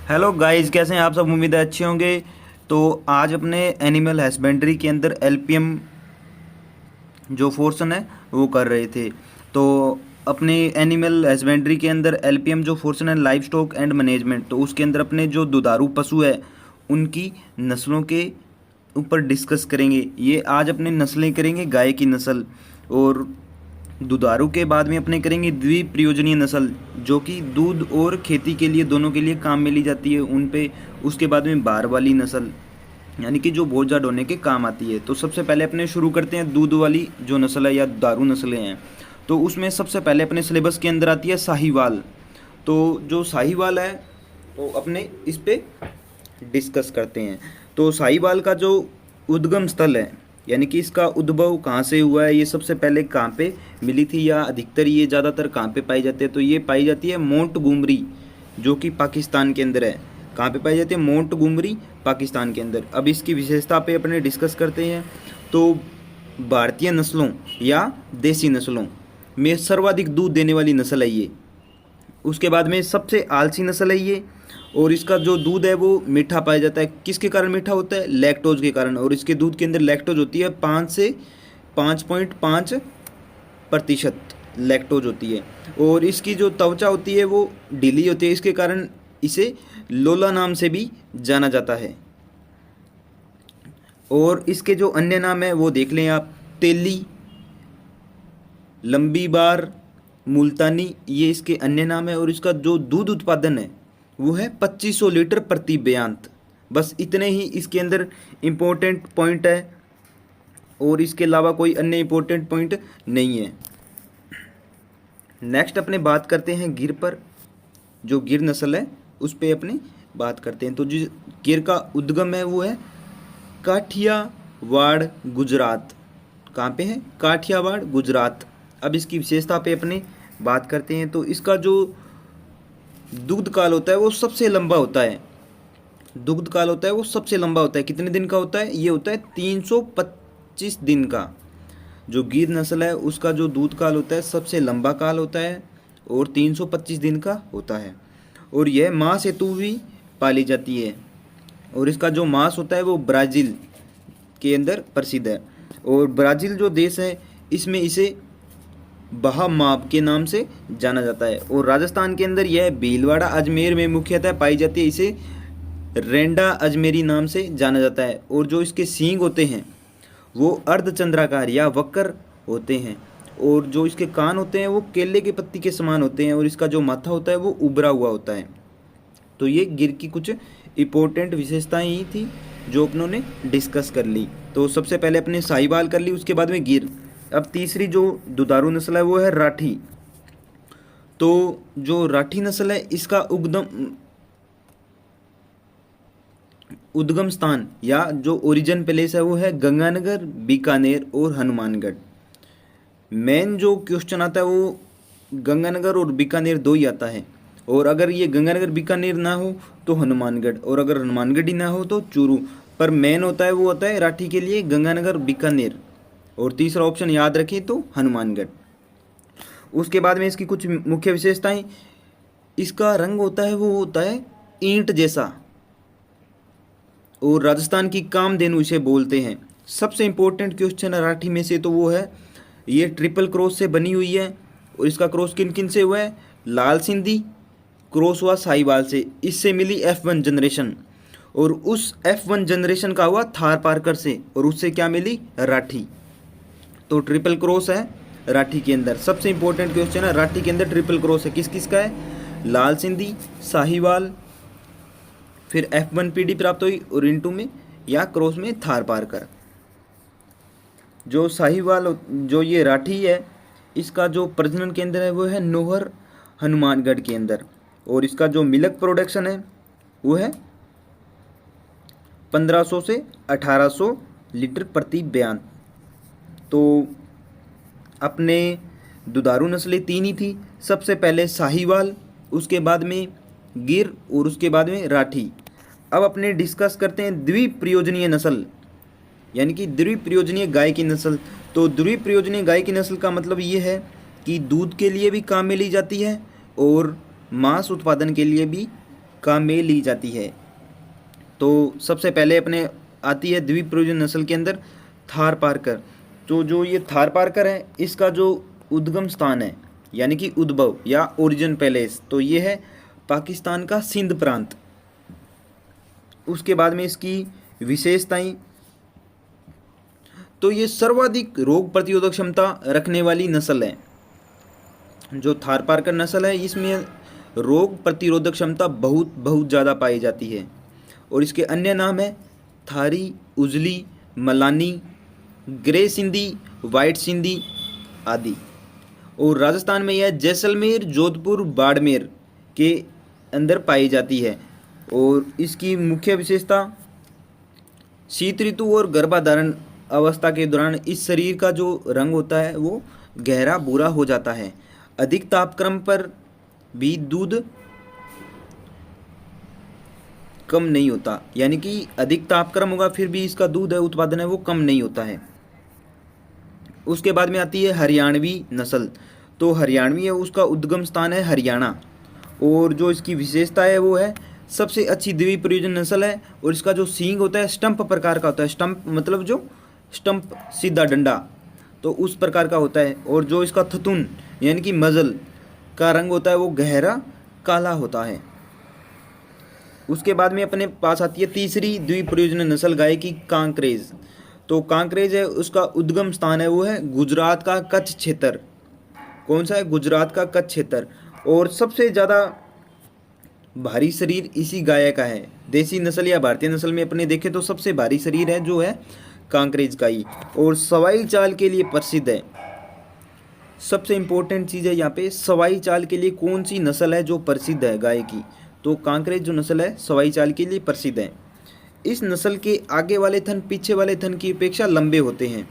Hello guys, कैसे हैं आप सब। उम्मीद है अच्छे होंगे। तो आज अपने एनिमल हस्बेंड्री के अंदर एलपीएम जो फोर्सन है वो कर रहे थे। तो अपने एनिमल हस्बेंड्री के अंदर एलपीएम जो फोर्सन है, लाइव स्टॉक एंड मैनेजमेंट, तो उसके अंदर अपने जो दुधारू पशु है उनकी नस्लों के ऊपर डिस्कस करेंगे। ये आज अपने नस्लें करेंगे, गाय की नस्ल, और दुधारू के बाद में अपने करेंगे द्विप्रयोजनीय नस्ल, जो कि दूध और खेती के लिए दोनों के लिए काम में ली जाती है उन पे। उसके बाद में बार वाली नस्ल, यानी कि जो बोझ ढोने के काम आती है। तो सबसे पहले अपने शुरू करते हैं दूध वाली जो नस्ल है या दुधारू नस्लें हैं। तो उसमें सबसे पहले अपने सिलेबस के अंदर आती है साहीवाल। तो जो साहीवाल है तो अपने इस पे डिस्कस करते हैं। तो साहीवाल का जो उद्गम स्थल है, यानी कि इसका उद्भव कहाँ से हुआ है, ये सबसे पहले कहाँ पे मिली थी, या अधिकतर ये ज़्यादातर कहाँ पे पाई जाती है, तो ये पाई जाती है मोंटगोमरी, जो कि पाकिस्तान के अंदर है। कहाँ पे पाई जाती है? मोंटगोमरी, पाकिस्तान के अंदर। अब इसकी विशेषता पे अपने डिस्कस करते हैं। तो भारतीय नस्लों या देसी नस्लों में सर्वाधिक दूध देने वाली नस्ल है ये। उसके बाद में सबसे आलसी नस्ल है ये, और इसका जो दूध है वो मीठा पाया जाता है। किसके कारण मीठा होता है? लैक्टोज के कारण। और इसके दूध के अंदर लैक्टोज होती है 5 से 5.5% लैक्टोज होती है। और इसकी जो त्वचा होती है वो ढीली होती है, इसके कारण इसे लोला नाम से भी जाना जाता है। और इसके जो अन्य नाम है वो देख लें आप। तेली, लंबी बार, मुल्तानी, ये इसके अन्य नाम है। और इसका जो दूध उत्पादन है वो है 2500 लीटर प्रति बयांत। बस इतने ही इसके अंदर इम्पोर्टेंट पॉइंट है, और इसके अलावा कोई अन्य इम्पोर्टेंट पॉइंट नहीं है। नेक्स्ट अपने बात करते हैं गिर पर। जो गिर नस्ल है उस पे अपने बात करते हैं। तो जो गिर का उद्गम है वो है काठियावाड़, गुजरात। कहाँ पे है? काठियावाड़, गुजरात। अब इसकी विशेषता पे अपने बात करते हैं। तो इसका जो दुग्ध काल होता है वो सबसे लंबा होता है। दुग्ध काल होता है वो सबसे लंबा होता है। कितने दिन का होता है? ये होता है 325 दिन का। जो गिर नस्ल है उसका जो दूध काल होता है सबसे लंबा काल होता है, और 325 दिन का होता है। और यह मांस हेतु भी पाली जाती है। और इसका जो मांस होता है वो ब्राज़ील के अंदर प्रसिद्ध है। और ब्राज़ील जो देश है इसमें इसे बहामाप के नाम से जाना जाता है। और राजस्थान के अंदर यह भीलवाड़ा, अजमेर में मुख्यतः पाई जाती है। इसे रेंडा अजमेरी नाम से जाना जाता है। और जो इसके सींग होते हैं वो अर्धचंद्राकार या वक्र होते हैं। और जो इसके कान होते हैं वो केले के पत्ती के समान होते हैं। और इसका जो माथा होता है वो उभरा हुआ होता है। तो ये गिर की कुछ इंपॉर्टेंट विशेषताएं ही थी जो अपनों ने डिस्कस कर ली। तो सबसे पहले अपने साहिवाल कर ली, उसके बाद में गिर। अब तीसरी जो दुधारू नस्ल है वो है राठी। तो जो राठी नस्ल है इसका उद्गम स्थान या जो ओरिजिन प्लेस है वो है गंगानगर, बीकानेर और हनुमानगढ़। मेन जो क्वेश्चन आता है वो गंगानगर और बीकानेर दो ही आता है। और अगर ये गंगानगर बीकानेर ना हो तो हनुमानगढ़, और अगर हनुमानगढ़ ही ना हो तो चूरू। पर मेन होता है वो होता है राठी के लिए गंगानगर, बीकानेर, और तीसरा ऑप्शन याद रखें तो हनुमानगढ़। उसके बाद में इसकी कुछ मुख्य विशेषताएं। इसका रंग होता है वो होता है ईंट जैसा, और राजस्थान की कामधेनु इसे बोलते हैं। सबसे इंपॉर्टेंट क्वेश्चन है राठी में से तो वो है ये ट्रिपल क्रॉस से बनी हुई है। और इसका क्रॉस किन किन से हुआ है? लाल सिंधी क्रॉस हुआ साहिवाल से, इससे मिली F1 जनरेशन, और उस F1 जनरेशन का हुआ थार पारकर से, और उससे क्या मिली? राठी। तो ट्रिपल क्रॉस है राठी के अंदर। सबसे इंपॉर्टेंट क्वेश्चन है राठी के अंदर ट्रिपल क्रॉस है, किस किस का है? लाल सिंधी, साहिवाल, फिर F1 पीढ़ी प्राप्त हुई, और इनटू में या क्रॉस में थार पारकर। जो साहिवाल, जो ये राठी है, इसका जो प्रजनन केंद्र है वो है नोहर, हनुमानगढ़ के अंदर। और इसका जो मिल्क प्रोडक्शन है वो है 1500 से 1800 लीटर प्रति बयान। तो अपने दुधारू नस्लें तीन ही थी। सबसे पहले साहिवाल, उसके बाद में गिर, और उसके बाद में राठी। अब अपने डिस्कस करते हैं द्विप्रयोजनीय नस्ल, यानी कि द्विप्रयोजनीय गाय की नस्ल। तो द्विप्रयोजनीय गाय की नस्ल का मतलब ये है कि दूध के लिए भी काम में ली जाती है और मांस उत्पादन के लिए भी काम में ली जाती है। तो सबसे पहले अपने आती है द्विप्रयोजन नस्ल के अंदर थारपारकर। तो जो ये थारपारकर है इसका जो उद्गम स्थान है यानी कि उद्भव या ओरिजिन पैलेस, तो ये है पाकिस्तान का सिंध प्रांत। उसके बाद में इसकी विशेषताएं, तो ये सर्वाधिक रोग प्रतिरोधक क्षमता रखने वाली नस्ल है। जो थारपारकर नस्ल है इसमें रोग प्रतिरोधक क्षमता बहुत ज़्यादा पाई जाती है। और इसके अन्य नाम है थारी, उजली, मलानी, ग्रे सिंधी, वाइट सिंधी आदि। और राजस्थान में यह जैसलमेर, जोधपुर, बाड़मेर के अंदर पाई जाती है। और इसकी मुख्य विशेषता शीत ऋतु और गर्भाधारण अवस्था के दौरान इस शरीर का जो रंग होता है वो गहरा भूरा हो जाता है। अधिक तापक्रम पर भी दूध कम नहीं होता, यानी कि अधिक तापक्रम होगा फिर भी इसका दूध है उत्पादन है वो कम नहीं होता है। उसके बाद में आती है हरियाणवी नस्ल। तो हरियाणवी है उसका उद्गम स्थान है हरियाणा। और जो इसकी विशेषता है वो है सबसे अच्छी द्विप्रयोजन नस्ल है। और इसका जो सींग होता है स्टंप प्रकार का होता है। स्टंप मतलब जो स्टंप सीधा डंडा, तो उस प्रकार का होता है। और जो इसका थतुन यानी कि मजल का रंग होता है वो गहरा काला होता है। उसके बाद में अपने पास आती है तीसरी द्विप्रयोजन नस्ल गाय की कांकरेज। तो कांकरेज है उसका उद्गम स्थान है वो है गुजरात का कच्छ क्षेत्र। कौन सा है? गुजरात का कच्छ क्षेत्र। और सबसे ज़्यादा भारी शरीर इसी गाय का है। देसी नस्ल या भारतीय नस्ल में अपने देखें तो सबसे भारी शरीर है जो है कांकरेज का ही। और सवाई चाल के लिए प्रसिद्ध है। सबसे इम्पोर्टेंट चीज़ है यहाँ पे, सवाई चाल के लिए कौन सी नस्ल है जो प्रसिद्ध है गाय की? तो कांकरेज जो नस्ल है सवाई चाल के लिए प्रसिद्ध है। इस नस्ल के आगे वाले थन पीछे वाले थन की अपेक्षा लंबे होते हैं।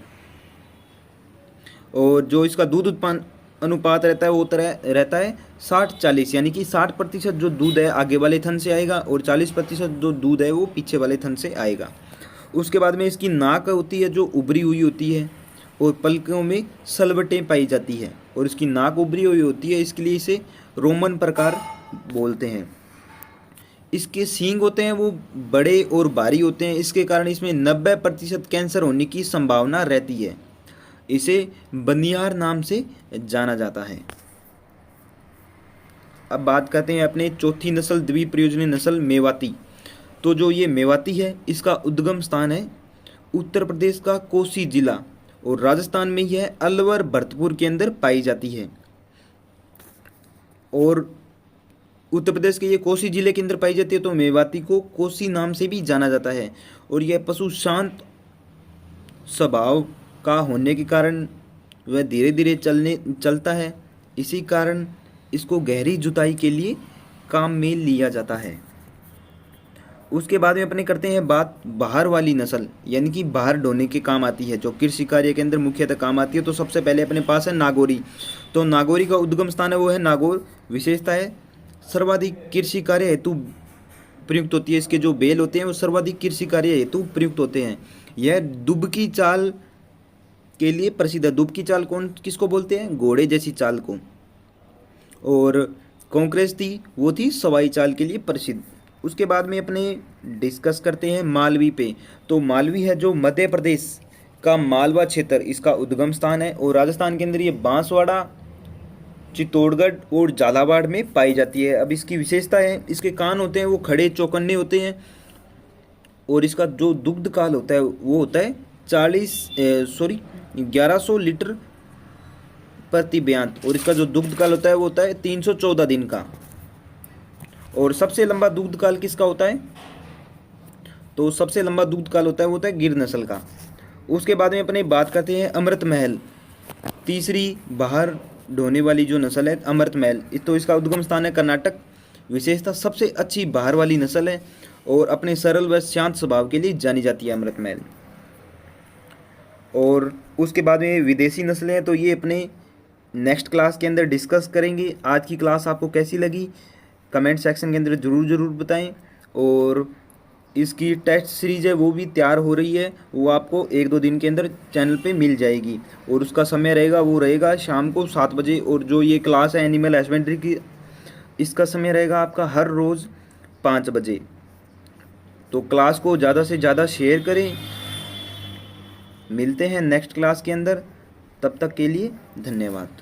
और जो इसका दूध उत्पादन अनुपात रहता है वो रहता है 60-40, यानी कि 60% जो दूध है आगे वाले थन से आएगा और 40% जो दूध है वो पीछे वाले थन से आएगा। उसके बाद में इसकी नाक होती है जो उभरी हुई होती है और पलकों में सलवटें पाई जाती है। और इसकी नाक उभरी हुई होती है इसके लिए इसे रोमन प्रकार बोलते हैं। इसके सींग होते हैं वो बड़े और भारी होते हैं, इसके कारण इसमें 90% कैंसर होने की संभावना रहती है। इसे बनियार नाम से जाना जाता है। अब बात करते हैं अपने चौथी नस्ल द्विप्रयोजनी नस्ल मेवाती। तो जो ये मेवाती है इसका उद्गम स्थान है उत्तर प्रदेश का कोसी जिला और राजस्थान में यह अलवर भरतपुर के अंदर पाई जाती है। और उत्तर प्रदेश के ये कोसी जिले के अंदर पाई जाती है। तो मेवाती को कोसी नाम से भी जाना जाता है। और यह पशु शांत स्वभाव का होने के कारण वह धीरे धीरे चलता है। इसी कारण इसको गहरी जुताई के लिए काम में लिया जाता है। उसके बाद में अपने करते हैं बात बाहर वाली नस्ल, यानी कि बाहर ढोने के काम आती है, जो कृषि कार्य के अंदर मुख्यतः काम आती है। तो सबसे पहले अपने पास है नागौरी। तो नागौरी का उद्गम स्थान है वो है नागौर। विशेषता है सर्वाधिक कृषि कार्य हेतु प्रयुक्त होती है। इसके जो बेल होते हैं वो सर्वाधिक कृषि कार्य हेतु प्रयुक्त होते हैं। यह दुबकी चाल के लिए प्रसिद्ध है। दुबकी चाल किसको बोलते हैं? घोड़े जैसी चाल को। और कांकरेज थी वो थी सवाई चाल के लिए प्रसिद्ध। उसके बाद में अपने डिस्कस करते हैं मालवी पे। तो मालवी है जो मध्य प्रदेश का मालवा क्षेत्र इसका उद्गम स्थान है। और राजस्थान के अंदर ये बांसवाड़ा, चित्तौड़गढ़ और झालावाड़ में पाई जाती है। अब इसकी विशेषता है इसके कान होते हैं वो खड़े चौकन्ने होते हैं। और इसका जो दुग्ध काल होता है वो होता है 1100 लीटर प्रति बयान। और इसका जो दुग्ध काल होता है वो होता है 314 दिन का। और सबसे लंबा दुग्ध काल किसका होता है? तो सबसे लंबा दुग्ध काल होता है वो होता है गिर नस्ल का। उसके बाद में अपने बात करते हैं अमृत महल। तीसरी बाहर ढोने वाली जो नस्ल है अमृत महल, तो इसका उद्गम स्थान है कर्नाटक। विशेषता सबसे अच्छी बाहर वाली नस्ल है और अपने सरल व शांत स्वभाव के लिए जानी जाती है अमृत महल। और उसके बाद में विदेशी नस्लें हैं, तो ये अपने नेक्स्ट क्लास के अंदर डिस्कस करेंगे। आज की क्लास आपको कैसी लगी कमेंट सेक्शन के अंदर ज़रूर बताएं। और इसकी टेस्ट सीरीज़ है वो भी तैयार हो रही है, वो आपको 1-2 दिन के अंदर चैनल पे मिल जाएगी। और उसका समय रहेगा वो रहेगा शाम को 7 बजे। और जो ये क्लास है एनिमल हस्बेंड्री की, इसका समय रहेगा आपका हर रोज़ 5 बजे। तो क्लास को ज़्यादा से ज़्यादा शेयर करें। मिलते हैं नेक्स्ट क्लास के अंदर, तब तक के लिए धन्यवाद।